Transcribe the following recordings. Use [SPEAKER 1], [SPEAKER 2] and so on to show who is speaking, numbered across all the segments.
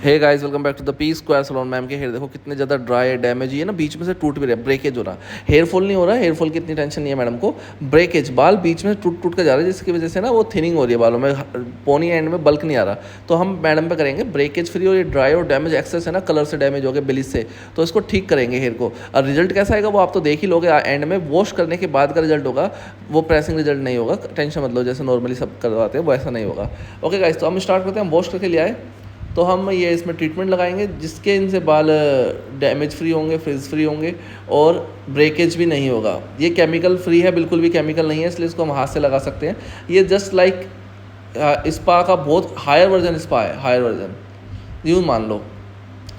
[SPEAKER 1] Hey guys welcome back to the P square salon. Ma'am के hair देखो कितने ज़्यादा ड्राई डैमेज है ना, बीच में से टूट भी रहा है, ब्रेकेज हो रहा है। हेयर फॉल नहीं हो रहा है, हेयर फॉल की इतनी टेंशन नहीं है मैडम को, ब्रेकेज बाल बीच में टूट टूट कर जा रहा है, जिसकी वजह से ना वो थिनिंग हो रही है बालों में, पोनी एंड में बल्क नहीं आ रहा। तो हम मैडम पे करेंगे ब्रेकेज फ्री, और ये ड्राई और डैमेज एक्सेस है ना, कलर से डैमेज हो गया, ब्लीच से, तो इसको ठीक करेंगे हेयर को। और रिजल्ट कैसा आएगा वो आप तो देख ही लोगे, एंड में वॉश करने के बाद का रिजल्ट होगा, वो प्रेसिंग रिजल्ट नहीं होगा, टेंशन मत लो, जैसे नॉर्मली सब करवाते हैं वैसा नहीं होगा। ओके गाइस, तो हम स्टार्ट करते हैं। हम वॉश करके ले आए, तो हम ये इसमें ट्रीटमेंट लगाएंगे जिसके इनसे बाल डैमेज फ्री होंगे, फ्रिज फ्री होंगे और ब्रेकेज भी नहीं होगा। ये केमिकल फ्री है, बिल्कुल भी केमिकल नहीं है, इसलिए इसको हम हाथ से लगा सकते हैं। ये जस्ट लाइक स्पा का बहुत हायर वर्जन स्पा है, हायर वर्जन यूँ मान लो,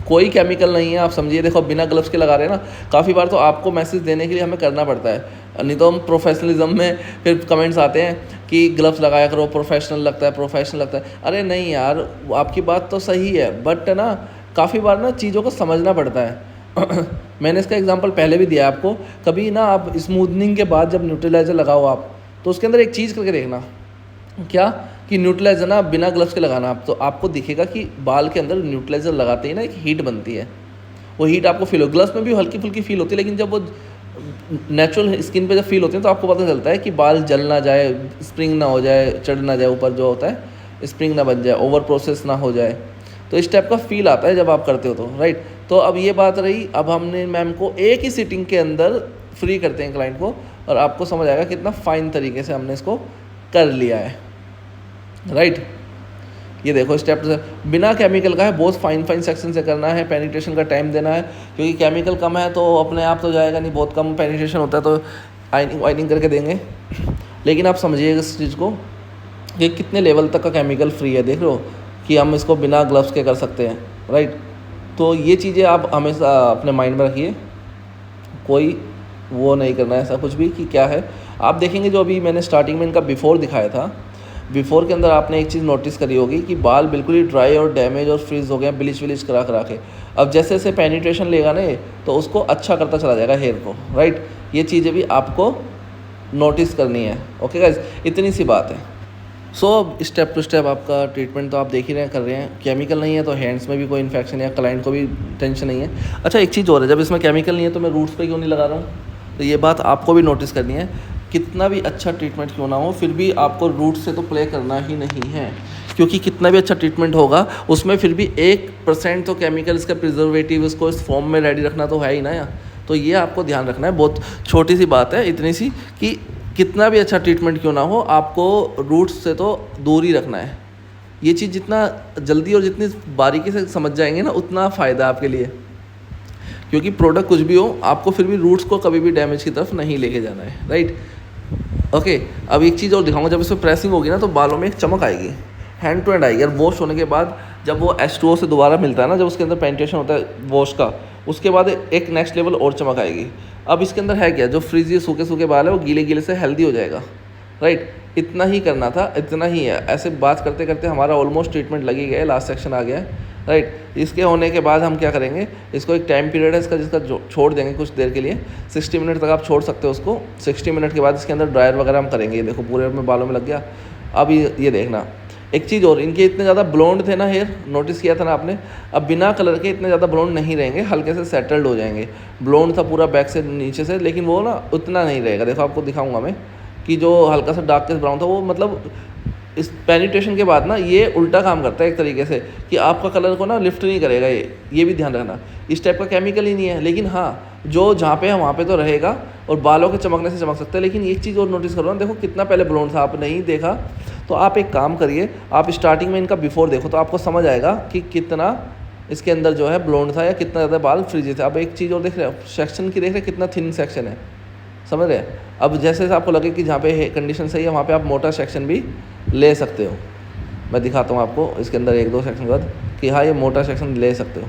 [SPEAKER 1] कोई केमिकल नहीं है, आप समझिए। देखो बिना ग्लव्स के लगा रहे हैं ना, काफ़ी बार तो आपको मैसेज देने के लिए हमें करना पड़ता है, नहीं तो हम प्रोफेशनलिज्म में फिर कमेंट्स आते हैं कि ग्लव्स लगाया करो, प्रोफेशनल लगता है, प्रोफेशनल लगता है। अरे नहीं यार, आपकी बात तो सही है, बट ना काफ़ी बार ना चीज़ों को समझना पड़ता है। मैंने इसका एग्जांपल पहले भी दिया आपको। कभी ना आप स्मूथनिंग के बाद जब न्यूट्रलाइजर लगाओ आप, तो उसके अंदर एक चीज़ करके देखना, क्या कि न्यूट्रलाइज़र ना बिना ग्लव्स के लगाना आप, तो आपको दिखेगा कि बाल के अंदर न्यूट्रलाइज़र लगाते ही ना एक हीट बनती है, वो हीट आपको फील हो। ग्लव्स में भी हल्की फुल्की फील होती है, लेकिन जब वो नेचुरल स्किन पे जब फील होती है तो आपको पता चलता है कि बाल जल ना जाए, स्प्रिंग ना हो जाए, चढ़ ना जाए ऊपर, जो होता है स्प्रिंग ना बन जाए, ओवर प्रोसेस ना हो जाए, तो इस टाइप का फील आता है जब आप करते हो तो, राइट। तो अब ये बात रही, अब हमने मैम को एक ही सिटिंग के अंदर फ्री करते हैं क्लाइंट को, और आपको समझ आएगा कितना फाइन तरीके से हमने इसको कर लिया है, राइट। ये देखो स्टेप से बिना केमिकल का है, बहुत फाइन सेक्शन से करना है, पेनिट्रेशन का टाइम देना है, क्योंकि केमिकल कम है तो अपने आप तो जाएगा नहीं, बहुत कम पेनिट्रेशन होता है तो आइनिंग करके देंगे। लेकिन आप समझिएगा इस चीज़ को कि कितने लेवल तक का केमिकल फ्री है, देख लो कि हम इसको बिना ग्लव्स के कर सकते हैं, राइट। तो ये चीज़ें आप हमेशा अपने माइंड में रखिए, कोई वो नहीं करना है ऐसा कुछ भी कि क्या है। आप देखेंगे जो अभी मैंने स्टार्टिंग में इनका बिफोर दिखाया था, बिफोर के अंदर आपने एक चीज़ नोटिस करी होगी कि बाल बिल्कुल ही ड्राई और डैमेज और फ्रीज हो गए हैं, ब्लीच विलीच करा करा के। अब जैसे जैसे पेनिट्रेशन लेगा ना तो उसको अच्छा करता चला जाएगा हेयर को, राइट। ये चीज़ें भी आपको नोटिस करनी है। ओके गाइज, इतनी सी बात है। सो स्टेप टू स्टेप आपका ट्रीटमेंट तो आप देख ही रहे हैं, कर रहे हैं। केमिकल नहीं है तो हैंड्स में भी कोई इन्फेक्शन या क्लाइंट को भी टेंशन नहीं है। अच्छा एक चीज़ और है, जब इसमें केमिकल नहीं है तो मैं रूट्स पे क्यों नहीं लगा रहा हूँ, तो ये बात आपको भी नोटिस करनी है। कितना भी अच्छा ट्रीटमेंट क्यों ना हो, फिर भी आपको रूट से तो प्ले करना ही नहीं है, क्योंकि कितना भी अच्छा ट्रीटमेंट होगा उसमें फिर भी 1% तो केमिकल, इसका प्रिजर्वेटिव, इसको इस फॉर्म में रेडी रखना तो है ही ना यार। तो ये आपको ध्यान रखना है, बहुत छोटी सी बात है, इतनी सी कि कितना भी अच्छा ट्रीटमेंट क्यों ना हो, आपको रूट्स से तो दूर ही रखना है। ये चीज़ जितना जल्दी और जितनी बारीकी से समझ जाएंगे ना, उतना फ़ायदा आपके लिए, क्योंकि प्रोडक्ट कुछ भी हो, आपको फिर भी रूट्स को कभी भी डैमेज की तरफ नहीं लेके जाना है, राइट। ओके, अब एक चीज़ और दिखाऊंगा, जब इसमें प्रेसिंग होगी ना तो बालों में एक चमक आएगी, हैंड टू हैंड आएगी। और वॉश होने के बाद जब वो H2O से दोबारा मिलता है ना, जब उसके अंदर पेनिट्रेशन होता है वॉश का, उसके बाद एक नेक्स्ट लेवल और चमक आएगी। अब इसके अंदर है क्या, जो फ्रीजी सूखे सूखे बाल है वो गीले गीले से हेल्दी हो जाएगा, राइट। इतना ही करना था, इतना ही है। ऐसे बात करते करते हमारा ऑलमोस्ट ट्रीटमेंट लग ही गया है, लास्ट सेक्शन आ गया है, राइट। इसके होने के बाद हम क्या करेंगे, इसको एक टाइम पीरियड है इसका जिसका छोड़ देंगे कुछ देर के लिए, 60 मिनट तक आप छोड़ सकते हो उसको। 60 मिनट के बाद इसके अंदर ड्रायर वगैरह हम करेंगे। ये देखो पूरे में बालों में लग गया। अब ये देखना एक चीज़ और, इनके इतने ज़्यादा ब्लोंड थे ना हेयर, नोटिस किया था ना आपने, अब बिना कलर के इतने ज़्यादा ब्लोंड नहीं रहेंगे, हल्के से सेटल्ड हो जाएंगे। ब्लोंड था पूरा बैक से नीचे से, लेकिन वो ना उतना नहीं रहेगा। देखो आपको दिखाऊंगा मैं कि जो हल्का सा डार्केस्ट ब्राउन था वो, मतलब इस पेनिट्रेशन के बाद ना ये उल्टा काम करता है एक तरीके से, कि आपका कलर को ना लिफ्ट नहीं करेगा। ये भी ध्यान रखना, इस टाइप का केमिकल ही नहीं है, लेकिन हाँ जो जहाँ पे है वहाँ पे तो रहेगा, और बालों के चमकने से चमक सकता है। लेकिन एक चीज़ और नोटिस करो ना, देखो कितना पहले ब्लोंड था, आप नहीं देखा तो आप एक काम करिए, आप स्टार्टिंग में इनका बिफोर देखो तो आपको समझ आएगा कि कितना इसके अंदर जो है ब्लोंड था या कितना ज़्यादा बाल फ्रीजी थे। अब एक चीज़ और देख रहे हैं, सेक्शन की देख रहे हैं कितना थिन सेक्शन है, समझ रहे हैं। अब जैसे जैसे आपको लगे कि जहाँ पे कंडीशन सही है वहाँ पे आप मोटा सेक्शन भी ले सकते हो। मैं दिखाता हूँ आपको इसके अंदर 1-2 सेक्शन के बाद कि हाँ ये मोटा सेक्शन ले सकते हो,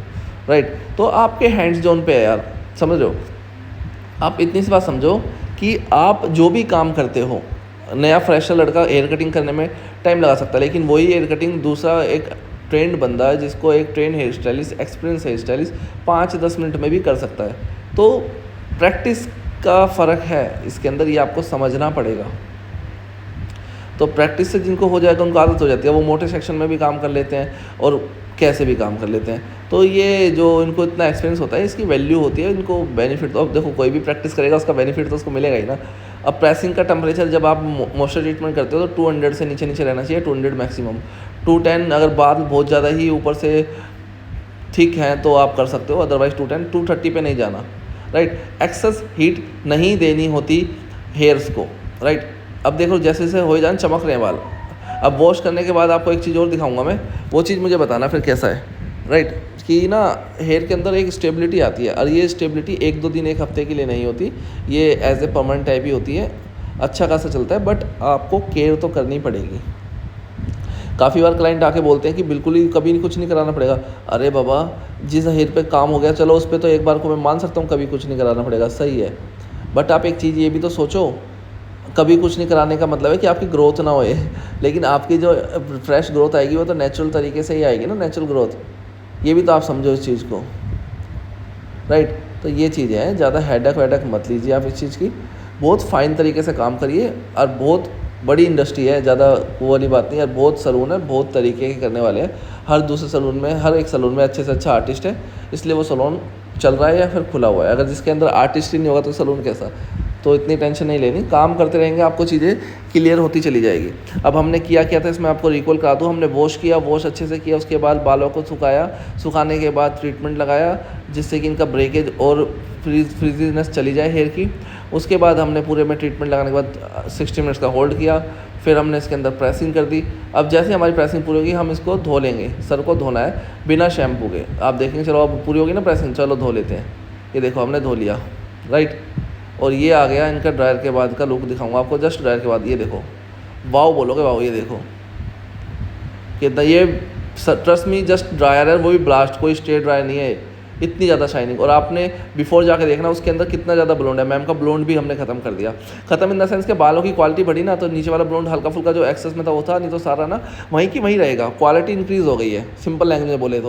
[SPEAKER 1] राइट। तो आपके हैंड्स जोन पे है यार, समझ रहे हो। आप इतनी सी बात समझो कि आप जो भी काम करते हो, नया फ्रेशर लड़का हेयर कटिंग करने में टाइम लगा सकता है, लेकिन वही हेयर कटिंग दूसरा एक ट्रेंड बंदा है, जिसको एक trained hair stylist, experience hair stylist 5-10 minute में भी कर सकता है। तो प्रैक्टिस का फ़र्क है इसके अंदर, ये आपको समझना पड़ेगा। तो प्रैक्टिस से जिनको हो जाएगा, उनको आदत हो जाती है, वो मोटे सेक्शन में भी काम कर लेते हैं, और कैसे भी काम कर लेते हैं। तो ये जो इनको इतना एक्सपीरियंस होता है, इसकी वैल्यू होती है, इनको बेनिफिट। तो अब देखो कोई भी प्रैक्टिस करेगा उसका बेनिफिट तो उसको मिलेगा ही ना। अब प्रेसिंग का टेम्परेचर जब आप मॉइस्चर ट्रीटमेंट करते हो तो 200 से नीचे नीचे रहना चाहिए, 200 मैक्सिमम। 210 अगर बाल बहुत ज़्यादा ही ऊपर से ठीक हैं तो आप कर सकते हो, अदरवाइज 210 230 पे नहीं जाना, राइट। एक्सेस हीट नहीं देनी होती हेयर्स को, राइट। अब देखो जैसे जैसे हो जाए चमक रहे हैं बाल। अब वॉश करने के बाद आपको एक चीज़ और दिखाऊंगा मैं, वो चीज़ मुझे बताना फिर कैसा है, राइट। कि ना हेयर के अंदर एक स्टेबिलिटी आती है, और ये स्टेबिलिटी 1-2 दिन 1 हफ्ते के लिए नहीं होती, ये एज ए परमानेंट टाइप ही होती है। अच्छा खासा चलता है, बट आपको केयर तो करनी पड़ेगी। काफ़ी बार क्लाइंट आके बोलते हैं कि बिल्कुल ही कभी कुछ नहीं कराना पड़ेगा। अरे बाबा, जिस हेयर पे काम हो गया चलो उस पर तो एक बार को मैं मान सकता हूँ कभी कुछ नहीं कराना पड़ेगा, सही है। बट आप एक चीज़ ये भी तो सोचो, कभी कुछ नहीं कराने का मतलब है कि आपकी ग्रोथ ना होए, लेकिन आपकी जो फ्रेश ग्रोथ आएगी वो तो नेचुरल तरीके से ही आएगी ना, नेचुरल ग्रोथ। ये भी तो आप समझो इस चीज़ को, राइट। तो ये चीज़ है, ज़्यादा हेडक वेडक मत लीजिए आप इस चीज़ की, बहुत फ़ाइन तरीके से काम करिए। और बहुत बड़ी इंडस्ट्री है, ज़्यादा वो वाली बात नहीं है। बहुत सलून है, बहुत तरीके के करने वाले हैं। हर दूसरे सलून में, हर एक सलून में अच्छे से अच्छा आर्टिस्ट है, इसलिए वो सलून चल रहा है या फिर खुला हुआ है। अगर जिसके अंदर आर्टिस्ट ही नहीं होगा तो सलून कैसा। तो इतनी टेंशन नहीं लेनी, काम करते रहेंगे आपको चीज़ें क्लियर होती चली जाएगी। अब हमने किया था इसमें आपको रिकॉल करा दूँ। हमने वॉश किया, वॉश अच्छे से किया, उसके बाद बालों को सुखाया, सुखाने के बाद ट्रीटमेंट लगाया जिससे कि इनका ब्रेकेज और फ्रीजीनेस चली जाए हेयर की। उसके बाद हमने पूरे में ट्रीटमेंट लगाने के बाद 60 मिनट्स का होल्ड किया, फिर हमने इसके अंदर प्रेसिंग कर दी। अब जैसे हमारी प्रेसिंग पूरी होगी हम इसको धो लेंगे। सर को धोना है बिना शैम्पू के। आप देखेंगे, चलो अब पूरी होगी ना प्रेसिंग, चलो धो लेते हैं। ये देखो हमने धो लिया, राइट। और ये आ गया इनका ड्रायर के बाद का लुक दिखाऊंगा आपको, जस्ट ड्रायर के बाद। ये देखो, वाओ बोलोगे, वाओ। ये देखो कितना, ये ट्रस्ट मी जस्ट ड्रायर है, वो भी ब्लास्ट, कोई स्ट्रेट ड्रायर नहीं है। इतनी ज़्यादा शाइनिंग। और आपने बिफोर जाके देखना उसके अंदर कितना ज़्यादा ब्लोंड है। मैम का ब्लोंड भी हमने ख़त्म कर दिया। ख़त्म इन द सेंस के बालों की क्वालिटी बढ़ी ना, तो नीचे वाला ब्लोंड हल्का फुल्का जो एक्सेस में था वो था, नहीं तो सारा ना वहीं की वहीं रहेगा। क्वालिटी इंक्रीज़ हो गई है, सिंपल लैंग्वेज में बोले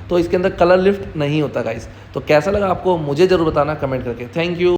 [SPEAKER 1] तो इसके अंदर कलर लिफ्ट नहीं होता गाइस। तो कैसा लगा आपको मुझे ज़रूर बताना कमेंट करके। Thank you.